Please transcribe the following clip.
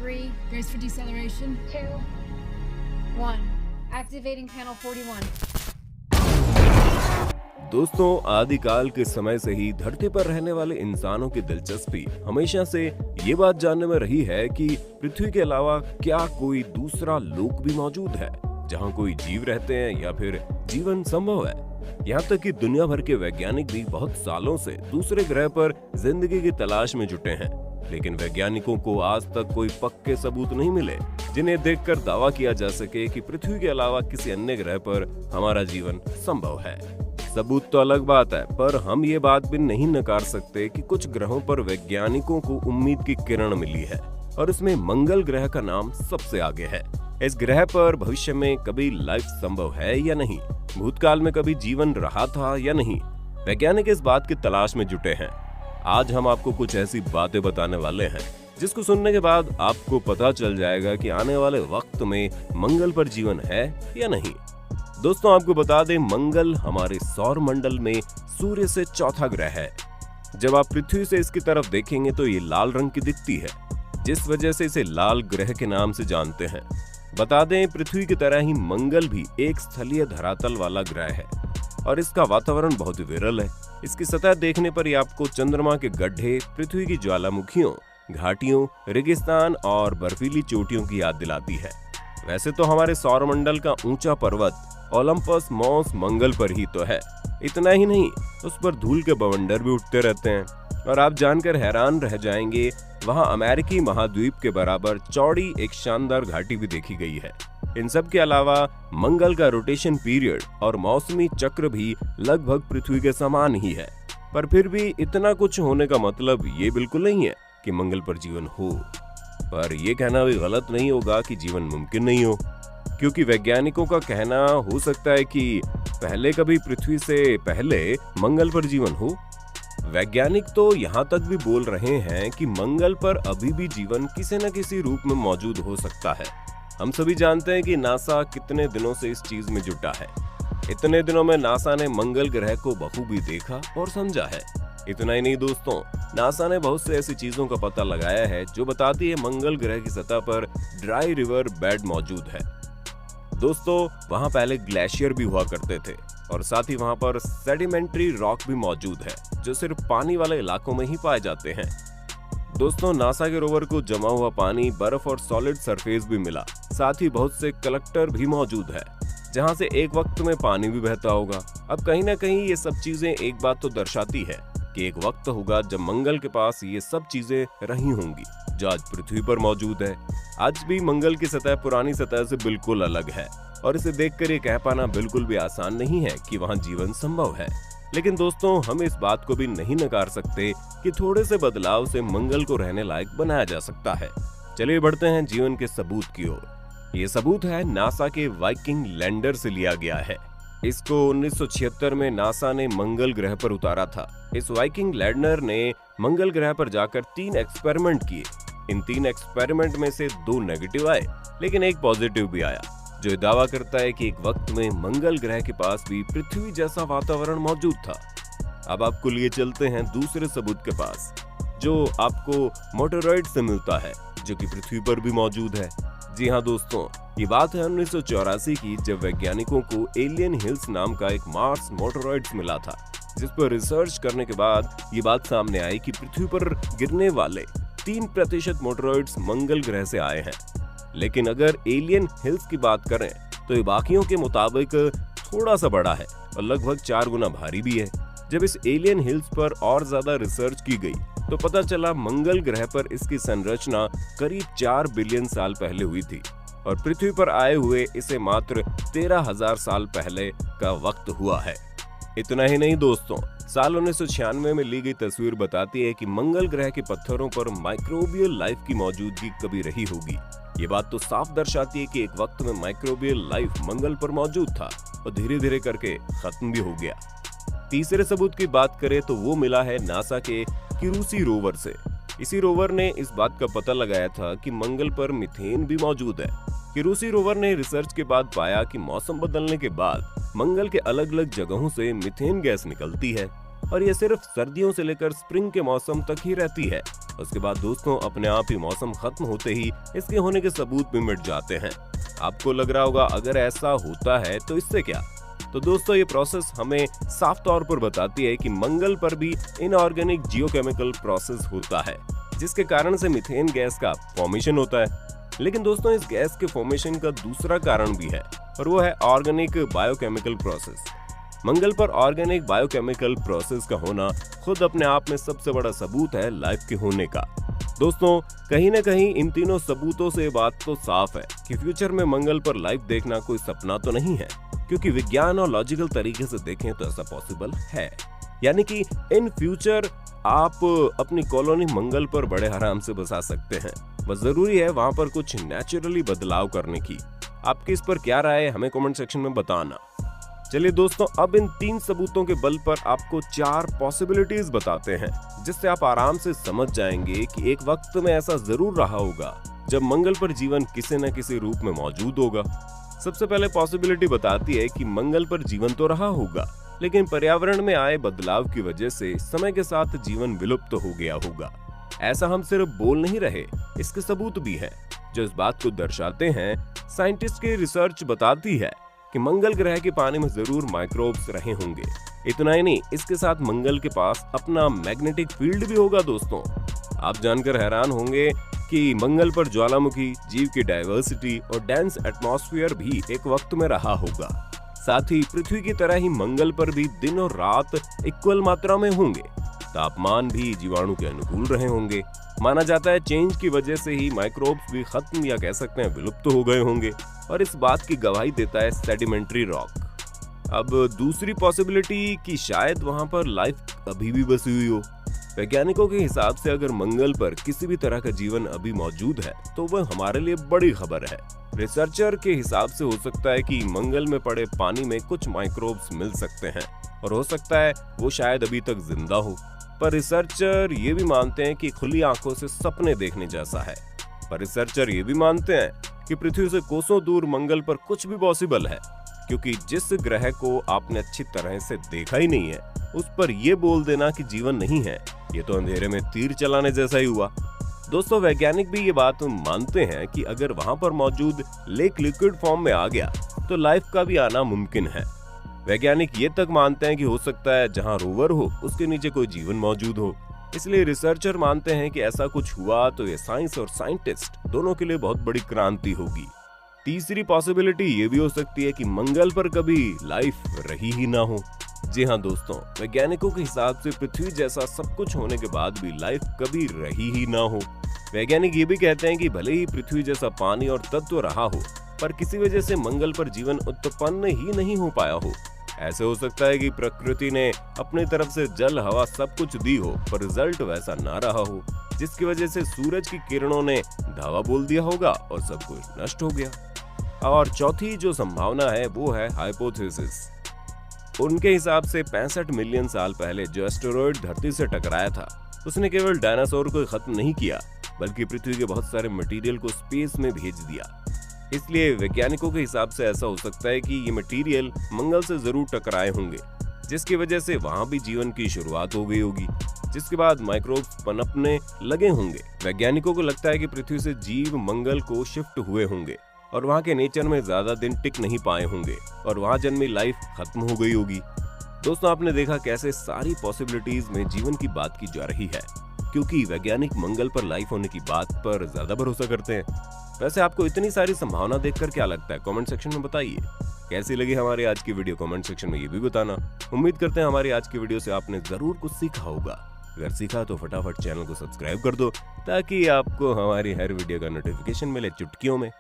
3, brace for deceleration. 2, 1. Activating panel 41. दोस्तों, आदिकाल के समय से ही धरती पर रहने वाले इंसानों की दिलचस्पी हमेशा से ये बात जानने में रही है कि पृथ्वी के अलावा क्या कोई दूसरा लोक भी मौजूद है जहाँ कोई जीव रहते हैं या फिर जीवन संभव है। यहाँ तक कि दुनिया भर के वैज्ञानिक भी बहुत सालों से दूसरे ग्रह पर जिंदगी की तलाश में जुटे हैं, लेकिन वैज्ञानिकों को आज तक कोई पक्के सबूत नहीं मिले जिन्हें देखकर दावा किया जा सके कि पृथ्वी के अलावा किसी अन्य ग्रह पर हमारा जीवन संभव है। सबूत तो अलग बात है, पर हम ये बात भी नहीं नकार सकते कि कुछ ग्रहों पर वैज्ञानिकों को उम्मीद की किरण मिली है और इसमें मंगल ग्रह का नाम सबसे आगे है। इस ग्रह पर भविष्य में कभी लाइफ संभव है या नहीं, भूतकाल में कभी जीवन रहा था या नहीं, वैज्ञानिक इस बात की तलाश में जुटे हैं। आज हम आपको कुछ ऐसी बातें बताने वाले हैं जिसको सुनने के बाद आपको पता चल जाएगा कि आने वाले वक्त में मंगल पर जीवन है या नहीं। दोस्तों, आपको बता दें, मंगल हमारे सौर मंडल में सूर्य से चौथा ग्रह है। जब आप पृथ्वी से इसकी तरफ देखेंगे तो ये लाल रंग की दिखती है, जिस वजह से इसे लाल ग्रह के नाम से जानते हैं। बता दें, पृथ्वी की तरह ही मंगल भी एक स्थलीय धरातल वाला ग्रह है और इसका वातावरण बहुत ही विरल है। इसकी सतह देखने पर ही आपको चंद्रमा के गड्ढे, पृथ्वी की ज्वालामुखियों, घाटियों, रेगिस्तान और बर्फीली चोटियों की याद दिलाती है। वैसे तो हमारे सौरमंडल का ऊंचा पर्वत ओलंपस मॉस मंगल पर ही तो है। इतना ही नहीं, उस पर धूल के बवंडर भी उठते रहते हैं और आप जानकर हैरान रह जाएंगे, वहां अमेरिकी महाद्वीप के बराबर चौड़ी एक शानदार घाटी भी देखी गई है। इन सब के अलावा मंगल का रोटेशन पीरियड और मौसमी चक्र भी लगभग पृथ्वी के समान ही है। पर फिर भी इतना कुछ होने का मतलब ये बिल्कुल नहीं है कि मंगल पर जीवन हो। पर यह कहना भी गलत नहीं होगा कि जीवन मुमकिन नहीं हो, क्योंकि वैज्ञानिकों का कहना हो सकता है कि पहले कभी पृथ्वी से पहले मंगल पर जीवन हो। वैज्ञानिक तो यहाँ तक भी बोल रहे हैं कि मंगल पर अभी भी जीवन किसी न किसी रूप में मौजूद हो सकता है। हम सभी जानते हैं कि नासा कितने दिनों से इस चीज में जुटा है। इतने दिनों में नासा ने मंगल ग्रह को बखूबी देखा और समझा है। इतना ही नहीं दोस्तों, नासा ने बहुत से ऐसी चीजों का पता लगाया है जो बताती है मंगल ग्रह की सतह पर ड्राई रिवर बेड मौजूद है। दोस्तों, वहां पहले ग्लेशियर भी हुआ करते थे और साथ ही वहां पर सेडिमेंट्री रॉक भी मौजूद है जो सिर्फ पानी वाले इलाकों में ही पाए जाते हैं। दोस्तों, नासा के रोवर को जमा हुआ पानी, बर्फ और सॉलिड सरफेस भी मिला। साथ ही बहुत से कलेक्टर भी मौजूद है जहां से एक वक्त में पानी भी बहता होगा। अब कहीं ना कहीं ये सब चीजें एक बात तो दर्शाती है कि एक वक्त होगा जब मंगल के पास ये सब चीजें रही होंगी जो आज पृथ्वी पर मौजूद है। आज भी मंगल की सतह पुरानी सतह से बिल्कुल अलग है और इसे देखकर ये कह पाना बिल्कुल भी आसान नहीं है कि वहाँ जीवन संभव है। लेकिन दोस्तों, हम इस बात को भी नहीं नकार सकते कि थोड़े से बदलाव से मंगल को रहने लायक बनाया जा सकता है। चलिए बढ़ते हैं जीवन के सबूत की ओर। ये सबूत है नासा के वाइकिंग लैंडर से लिया गया है। इसको 1976 में नासा ने मंगल ग्रह पर उतारा था। इस वाइकिंग लैंडर ने मंगल ग्रह पर जाकर 3 एक्सपेरिमेंट किए। इन 3 एक्सपेरिमेंट में से 2 नेगेटिव आए, लेकिन एक पॉजिटिव भी आया जो दावा करता है कि एक वक्त में मंगल ग्रह के पास भी पृथ्वी जैसा वातावरण मौजूद था। अब आपको लिए चलते हैं दूसरे सबूत के पास, जो आपको मोटोरॉइड से मिलता है, जो कि पृथ्वी पर भी मौजूद है। जी हाँ दोस्तों, ये बात है 1984 की, जब वैज्ञानिकों को एलियन हिल्स नाम का एक मार्स मोटोरॉइड मिला था, जिस पर रिसर्च करने के बाद ये बात सामने आई कि पृथ्वी पर गिरने वाले 3% मोटोरॉइड्स मंगल ग्रह से आए हैं। लेकिन अगर एलियन हिल्स की बात करें तो ये बाकियों के मुताबिक थोड़ा सा बड़ा है और लगभग 4 गुना भारी भी है। जब इस एलियन हिल्स पर और ज्यादा रिसर्च की गई तो पता चला मंगल ग्रह पर इसकी संरचना करीब 4 बिलियन साल पहले हुई थी और पृथ्वी पर आए हुए इसे मात्र 13,000 साल पहले का वक्त हुआ है। इतना ही नहीं दोस्तों, साल 1996 में ली गई तस्वीर बताती है कि मंगल ग्रह के पत्थरों पर माइक्रोबियल लाइफ की मौजूदगी कभी रही होगी। ये बात तो साफ दर्शाती है कि एक वक्त में माइक्रोबियल लाइफ मंगल पर मौजूद था और धीरे धीरे करके खत्म भी हो गया। तीसरे सबूत की बात करें तो वो मिला है नासा के क्यूरियोसिटी रोवर से। इसी रोवर ने इस बात का पता लगाया था कि मंगल पर मीथेन भी मौजूद है। क्यूरियोसिटी रोवर ने रिसर्च के बाद पाया कि मौसम बदलने के बाद मंगल के अलग अलग जगहों से मीथेन गैस निकलती है और ये सिर्फ सर्दियों से लेकर स्प्रिंग के मौसम तक ही रहती है। उसके बाद दोस्तों अपने आप ही मौसम खत्म होते ही इसके होने के सबूत भी मिट जाते हैं। आपको लग रहा होगा अगर ऐसा होता है तो इससे क्या? तो दोस्तों ये प्रोसेस हमें साफ तौर पर बताती है कि मंगल पर भी इनऑर्गेनिक जियोकेमिकल प्रोसेस होता है, जिसके कारण से मीथेन गैस का फॉर्मेशन होता है। लेकिन दोस्तों इस गैस के फॉर्मेशन का दूसरा कारण भी है और वो है ऑर्गेनिक बायोकेमिकल प्रोसेस। मंगल पर ऑर्गेनिक बायोकेमिकल प्रोसेस का होना खुद अपने आप में सबसे बड़ा सबूत है लाइफ के होने का। दोस्तों कहीं न कहीं इन तीनों सबूतों से बात तो साफ है कि फ्यूचर में मंगल पर लाइफ देखना कोई सपना तो नहीं है, क्योंकि विज्ञान और लॉजिकल तरीके से देखें तो ऐसा पॉसिबल है। यानी कि इन फ्यूचर आप अपनी कॉलोनी मंगल पर बड़े आराम से बसा सकते हैं। बस जरूरी है वहां पर कुछ नेचुरली बदलाव करने की। आपकी इस पर क्या राय है हमें कमेंट सेक्शन में बताना। चलिए दोस्तों अब इन 3 सबूतों के बल पर आपको 4 पॉसिबिलिटीज बताते हैं, जिससे आप आराम से समझ जाएंगे कि एक वक्त में ऐसा जरूर रहा होगा जब मंगल पर जीवन किसी न किसी रूप में मौजूद होगा। सबसे पहले पॉसिबिलिटी बताती है कि मंगल पर जीवन तो रहा होगा, लेकिन पर्यावरण में आए बदलाव की वजह से समय के साथ जीवन विलुप्त हो गया होगा। ऐसा हम सिर्फ बोल नहीं रहे, इसके सबूत भी हैं जो इस बात को दर्शाते हैं। साइंटिस्ट की रिसर्च बताती है कि मंगल ग्रह के पानी में जरूर माइक्रोब्स रहे होंगे। इतना ही नहीं, इसके साथ मंगल के पास अपना मैग्नेटिक फील्ड भी होगा। दोस्तों आप जानकर हैरान होंगे कि मंगल पर ज्वालामुखी, जीव की डाइवर्सिटी और डेंस एटमॉस्फेयर भी एक वक्त में रहा होगा। साथ ही पृथ्वी की तरह ही मंगल पर भी दिन और रात इक्वल मात्रा में होंगे। तापमान भी जीवाणु के अनुकूल रहे होंगे। माना जाता है चेंज की वजह से ही माइक्रोब्स भी खत्म या कह सकते हैं विलुप्त हो गए होंगे, और इस बात की गवाही देता है सेडिमेंट्री रॉक। अब दूसरी पॉसिबिलिटी कि शायद वहां पर लाइफ अभी भी बसी हुई हो। वैज्ञानिकों के हिसाब से अगर मंगल पर किसी भी तरह का जीवन अभी मौजूद है तो वह हमारे लिए बड़ी खबर है। रिसर्चर के हिसाब से हो सकता है कि मंगल में पड़े पानी में कुछ माइक्रोब्स मिल सकते हैं और हो सकता है वो शायद अभी तक जिंदा हो। पर रिसर्चर ये भी मानते हैं कि खुली आंखों से सपने देखने जैसा है। पर रिसर्चर ये भी मानते हैं कि पृथ्वी से कोसों दूर मंगल पर कुछ भी पॉसिबल है, क्योंकि जिस ग्रह को आपने अच्छी तरह से देखा ही नहीं है उस पर यह बोल देना कि जीवन नहीं है, ये तो अंधेरे में तीर चलाने जैसा ही हुआ। दोस्तों वैज्ञानिक भी ये बात मानते हैं कि अगर वहां पर मौजूद लेक लिक्विड फॉर्म में आ गया तो लाइफ का भी आना मुमकिन है। वैज्ञानिक ये तक मानते हैं कि हो सकता है जहां रोवर हो उसके नीचे कोई जीवन मौजूद हो। इसलिए रिसर्चर मानते हैं कि ऐसा कुछ हुआ तो ये साइंस और साइंटिस्ट दोनों के लिए बहुत बड़ी क्रांति होगी। तीसरी पॉसिबिलिटी ये भी हो सकती है कि मंगल पर कभी लाइफ रही ही ना हो। जी हाँ दोस्तों, वैज्ञानिकों के हिसाब से पृथ्वी जैसा सब कुछ होने के बाद भी लाइफ कभी रही ही ना हो। वैज्ञानिक ये भी कहते हैं कि भले ही पृथ्वी जैसा पानी और तत्व रहा हो, पर किसी वजह से मंगल पर जीवन उत्पन्न ही नहीं हो पाया हो। ऐसे हो सकता है कि प्रकृति ने अपनी तरफ से जल हवा सब कुछ दी हो, पर रिजल्ट वैसा ना रहा हो, जिसकी वजह से सूरज की किरणों ने धावा बोल दिया होगा और सब कुछ नष्ट हो गया। और चौथी जो संभावना है वो है हाइपोथेसिस। उनके हिसाब से 65 मिलियन साल पहले जो एस्टेरॉयड धरती से टकराया था उसने केवल डायनासोर को खत्म नहीं किया, बल्कि पृथ्वी के बहुत सारे मटेरियल को स्पेस में भेज दिया। इसलिए वैज्ञानिकों के हिसाब से ऐसा हो सकता है कि ये मटेरियल मंगल से जरूर टकराए होंगे, जिसकी वजह से वहां भी जीवन की शुरुआत हो गई होगी, जिसके बाद माइक्रोब्स पनपने लगे होंगे। वैज्ञानिकों को लगता है कि पृथ्वी से जीव मंगल को शिफ्ट हुए होंगे और वहां के नेचर में ज्यादा दिन टिक नहीं पाए होंगे और वहां जन्मी लाइफ खत्म हो गई होगी। दोस्तों आपने देखा कैसे सारी पॉसिबिलिटीज में जीवन की बात की जा रही है, क्योंकि वैज्ञानिक मंगल पर लाइफ होने की बात पर ज्यादा भरोसा करते हैं। वैसे आपको इतनी सारी संभावना देखकर क्या लगता है कमेंट सेक्शन में बताइए। कैसी लगी हमारी आज की वीडियो कमेंट सेक्शन में ये भी बताना। उम्मीद करते हैं हमारी आज की वीडियो से आपने जरूर कुछ सीखा होगा। अगर सीखा तो फटाफट चैनल को सब्सक्राइब कर दो ताकि आपको हमारी हर वीडियो का नोटिफिकेशन मिले चुटकियों में।